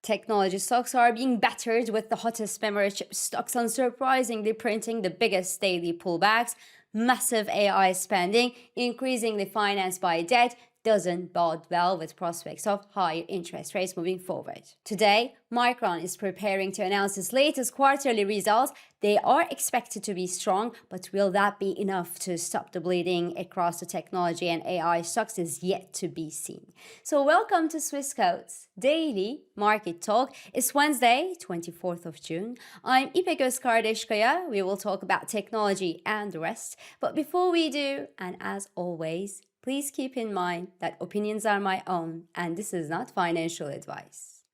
technology stocks are being battered with the hottest memory chip stocks unsurprisingly printing the biggest daily pullbacks. Massive AI spending, increasingly financed by debt, doesn't bode well with prospects of higher interest rates moving forward. Today, Micron is preparing to announce its latest quarterly results. They are expected to be strong, but will that be enough to stop the bleeding across the technology and AI stocks is yet to be seen. So welcome to Swissquote's Daily Market Talk. It's Wednesday, 24th of June. I'm İpek Özkardeşkaya. We will talk about technology and the rest. But before we do, and as always, please keep in mind that opinions are my own and this is not financial advice.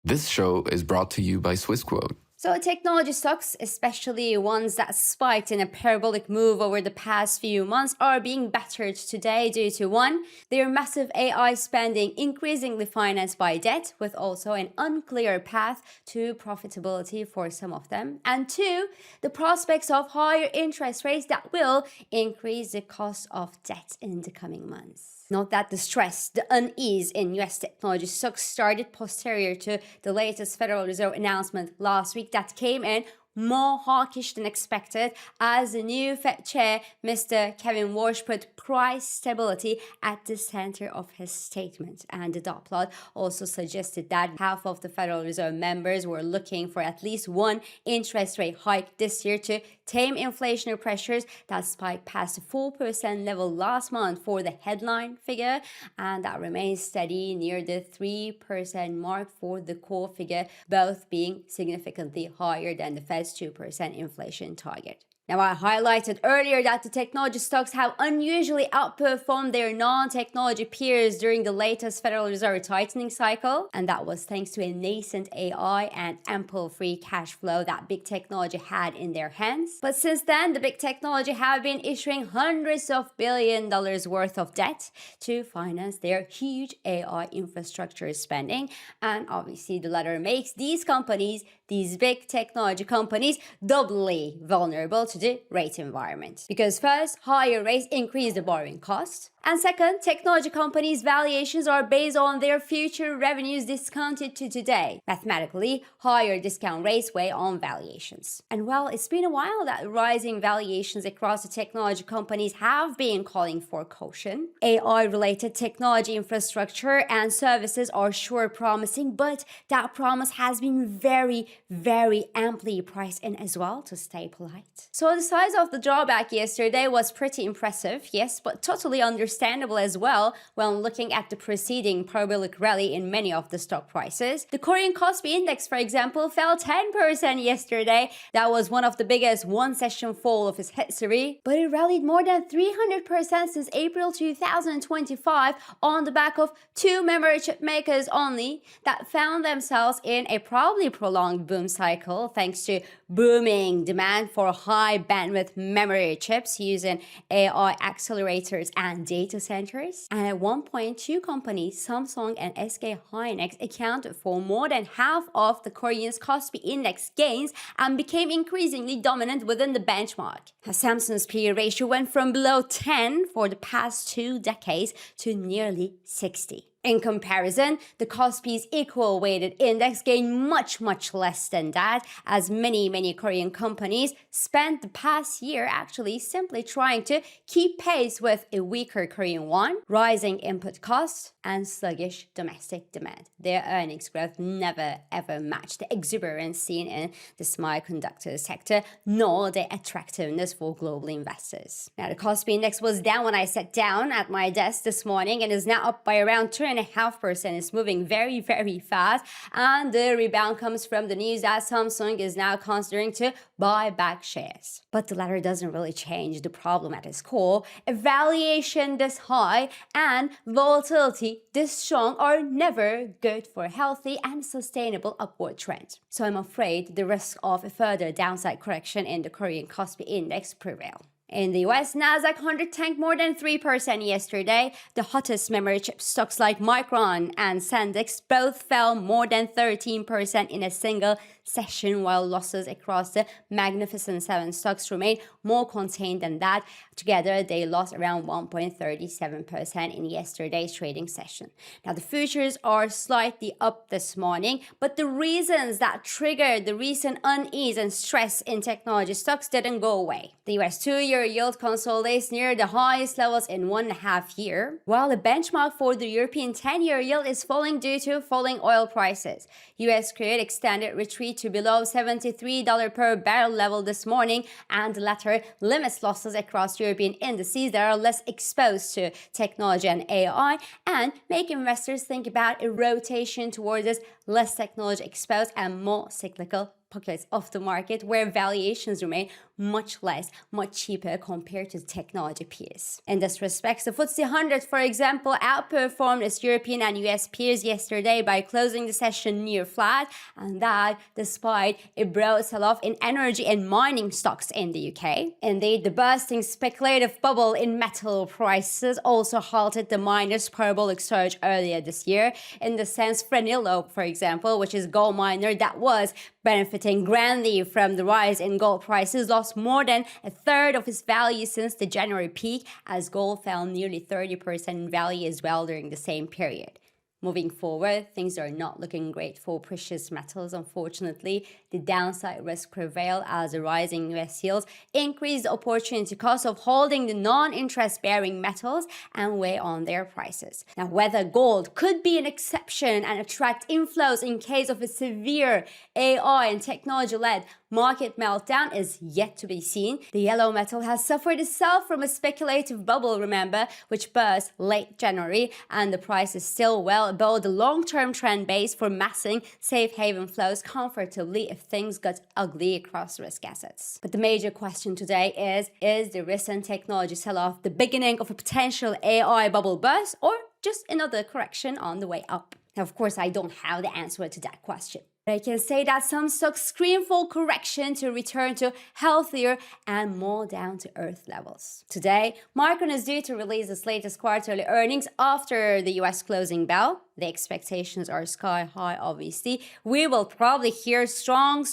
This show is brought to you by Swissquote. So technology stocks, especially ones that spiked in a parabolic move over the past few months, are being battered today due to one, their massive AI spending increasingly financed by debt, with also an unclear path to profitability for some of them, and two, the prospects of higher interest rates that will increase the cost of debt in the coming months. Note that the stress, the unease in US technology stocks started posterior to the latest Federal Reserve announcement last week that came in more hawkish than expected as the new Fed chair, Mr. Kevin Warsh, put price stability at the center of his statement. And the dot plot also suggested that half of the Federal Reserve members were looking for at least one interest rate hike this year to tame inflationary pressures that spiked past the 4% level last month for the headline figure, and that remains steady near the 3% mark for the core figure, both being significantly higher than the Fed's 2% inflation target. Now, I highlighted earlier that the technology stocks have unusually outperformed their non-technology peers during the latest Federal Reserve tightening cycle, and that was thanks to a nascent AI and ample free cash flow that big technology had in their hands. But since then, the big technology have been issuing hundreds of billion dollars worth of debt to finance their huge AI infrastructure spending, and obviously the latter makes these companies, these big technology companies, doubly vulnerable to the rate environment. Because first, higher rates increase the borrowing cost. And second, technology companies' valuations are based on their future revenues discounted to today. Mathematically, higher discount rates weigh on valuations. And well, it's been a while that rising valuations across the technology companies have been calling for caution. AI-related technology infrastructure and services are sure promising, but that promise has been very amply priced in as well, to stay polite. So the size of the drawback yesterday was pretty impressive, yes, but totally understandable as well when looking at the preceding parabolic rally in many of the stock prices. The Korean Kospi Index, for example, fell 10% yesterday. That was one of the biggest one-session fall of its history, but it rallied more than 300% since April 2025 on the back of two memory chip makers only that found themselves in a probably prolonged boom cycle thanks to booming demand for high bandwidth memory chips using AI accelerators and data centers. And at one point, two companies, Samsung and SK Hynix, accounted for more than half of the Korean Kospi Index gains and became increasingly dominant within the benchmark. Samsung's PE ratio went from below 10 for the past 2 decades to nearly 60. In comparison, the Kospi's equal weighted index gained much less than that, as many Korean companies spent the past year actually simply trying to keep pace with a weaker Korean won, rising input costs, and sluggish domestic demand. Their earnings growth never ever matched the exuberance seen in the semiconductor sector, nor the attractiveness for global investors. Now, the Kospi index was down when I sat down at my desk this morning and is now up by around 2.5%. It's moving very fast, and the rebound comes from the news that Samsung is now considering to buy back shares. But the latter doesn't really change the problem at its core. A valuation this high and volatility this strong are never good for a healthy and sustainable upward trend. So I'm afraid the risk of a further downside correction in the Korean Kospi Index prevail. In the US, Nasdaq 100 tanked more than 3% yesterday. The hottest memory chip stocks like Micron and SanDisk both fell more than 13% in a single session, while losses across the Magnificent Seven stocks remain more contained than that. Together, they lost around 1.37% in yesterday's trading session. Now, the futures are slightly up this morning, but the reasons that triggered the recent unease and stress in technology stocks didn't go away. The US 2-year yield consolidates near the highest levels in 1.5 years, while the benchmark for the European 10-year yield is falling due to falling oil prices. US crude extended retreat to below $73 per barrel level this morning, and the latter limits losses across European indices that are less exposed to technology and AI, and make investors think about a rotation towards this less technology exposed and more cyclical pockets of the market where valuations remain much cheaper compared to technology peers. In this respect, the FTSE 100, for example, outperformed its European and US peers yesterday by closing the session near flat, and that despite a broad sell-off in energy and mining stocks in the UK. Indeed, the bursting speculative bubble in metal prices also halted the miners' parabolic surge earlier this year. In the sense, Frenilo, for example, which is a gold miner that was benefiting grandly from the rise in gold prices, lost more than a third of its value since the January peak, as gold fell nearly 30% in value as well during the same period. Moving forward, things are not looking great for precious metals, unfortunately. The downside risk prevail as the rising US yields increase the opportunity cost of holding the non-interest-bearing metals and weigh on their prices. Now, whether gold could be an exception and attract inflows in case of a severe AI and technology-led market meltdown is yet to be seen. The yellow metal has suffered itself from a speculative bubble, remember, which burst late January, and the price is still well above the long-term trend base for massing safe haven flows comfortably if things got ugly across risk assets. But the major question today is the recent technology sell-off the beginning of a potential AI bubble burst, or just another correction on the way up? Now, of course, I don't have the answer to that question. I can say that some stocks scream for correction to return to healthier and more down-to-earth levels. Today, Micron is due to release its latest quarterly earnings after the US closing bell. The expectations are sky high, obviously. We will probably hear strong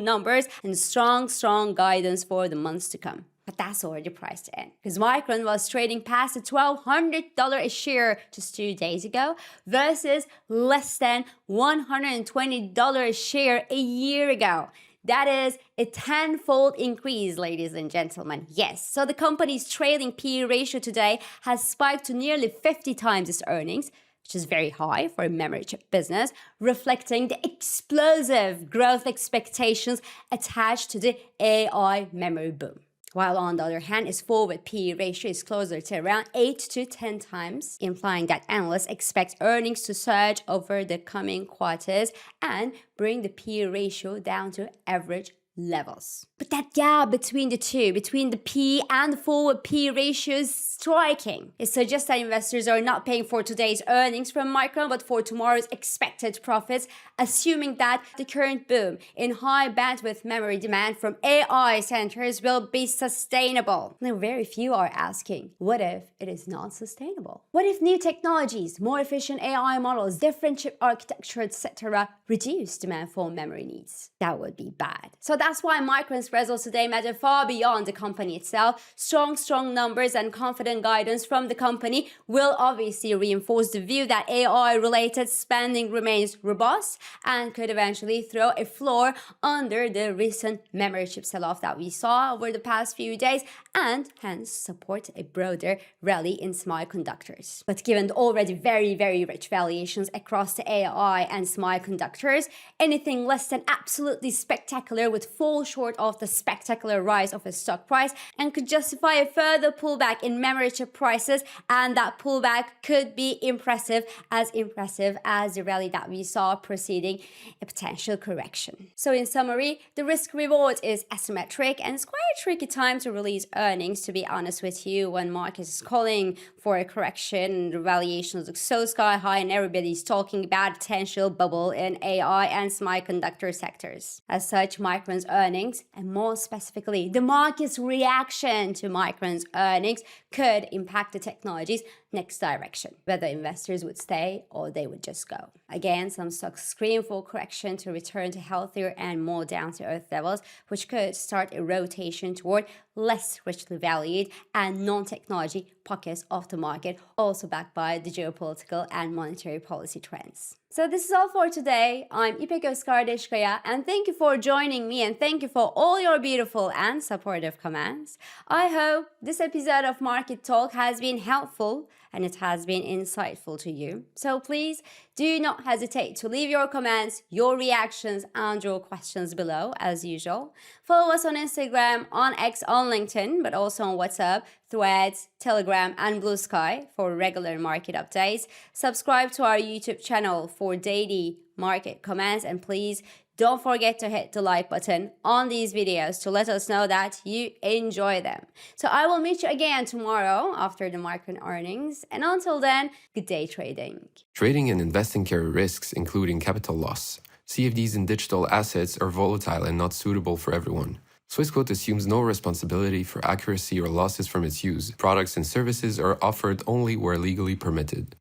numbers and strong guidance for the months to come. But that's already priced in, because Micron was trading past the $1,200 a share just 2 days ago versus less than $120 a share a year ago. That is a tenfold increase, ladies and gentlemen. Yes, so the company's trailing PE ratio today has spiked to nearly 50 times its earnings, which is very high for a memory chip business, reflecting the explosive growth expectations attached to the AI memory boom. While on the other hand, its forward PE ratio is closer to around 8 to 10 times, implying that analysts expect earnings to surge over the coming quarters and bring the PE ratio down to average levels. But that gap between the two, between the P and the forward P ratio is striking. It suggests that investors are not paying for today's earnings from Micron, but for tomorrow's expected profits, assuming that the current boom in high bandwidth memory demand from AI centers will be sustainable. Now, very few are asking, what if it is not sustainable? What if new technologies, more efficient AI models, different chip architecture, etc., reduce demand for memory needs? That would be bad. So that's why Micron's results today matter far beyond the company itself. Strong numbers and confident guidance from the company will obviously reinforce the view that AI-related spending remains robust and could eventually throw a floor under the recent memory chip sell-off that we saw over the past few days, and hence support a broader rally in semiconductors. But given the already very rich valuations across the AI and semiconductors, anything less than absolutely spectacular would fall short of the spectacular rise of a stock price and could justify a further pullback in memory chip prices, and that pullback could be impressive as the rally that we saw preceding a potential correction. So in summary, the risk reward is asymmetric, and it's quite a tricky time to release earnings, to be honest with you, when market is calling for a correction, the valuations look so sky high, and everybody's talking about potential bubble in AI and semiconductor sectors. As such, Micron's earnings, and more specifically, the market's reaction to Micron's earnings could impact the technology's next direction, whether investors would stay or they would just go. Again, some stocks scream for correction to return to healthier and more down-to-earth levels, which could start a rotation toward less richly valued and non-technology pockets of the market, also backed by the geopolitical and monetary policy trends. So this is all for today. I'm İpek Özkardeşkaya, and thank you for joining me, and thank you for all your beautiful and supportive comments. I hope this episode of Market Talk has been helpful and it has been insightful to you. So please do not hesitate to leave your comments, your reactions, and your questions below as usual. Follow us on Instagram, on X, on LinkedIn, but also on WhatsApp, Threads, Telegram, and Blue Sky for regular market updates. Subscribe to our YouTube channel for daily market comments, and please don't forget to hit the like button on these videos to let us know that you enjoy them. So I will meet you again tomorrow after the market earnings. And until then, good day trading. Trading and investing carry risks, including capital loss. CFDs in digital assets are volatile and not suitable for everyone. Swissquote assumes no responsibility for accuracy or losses from its use. Products and services are offered only where legally permitted.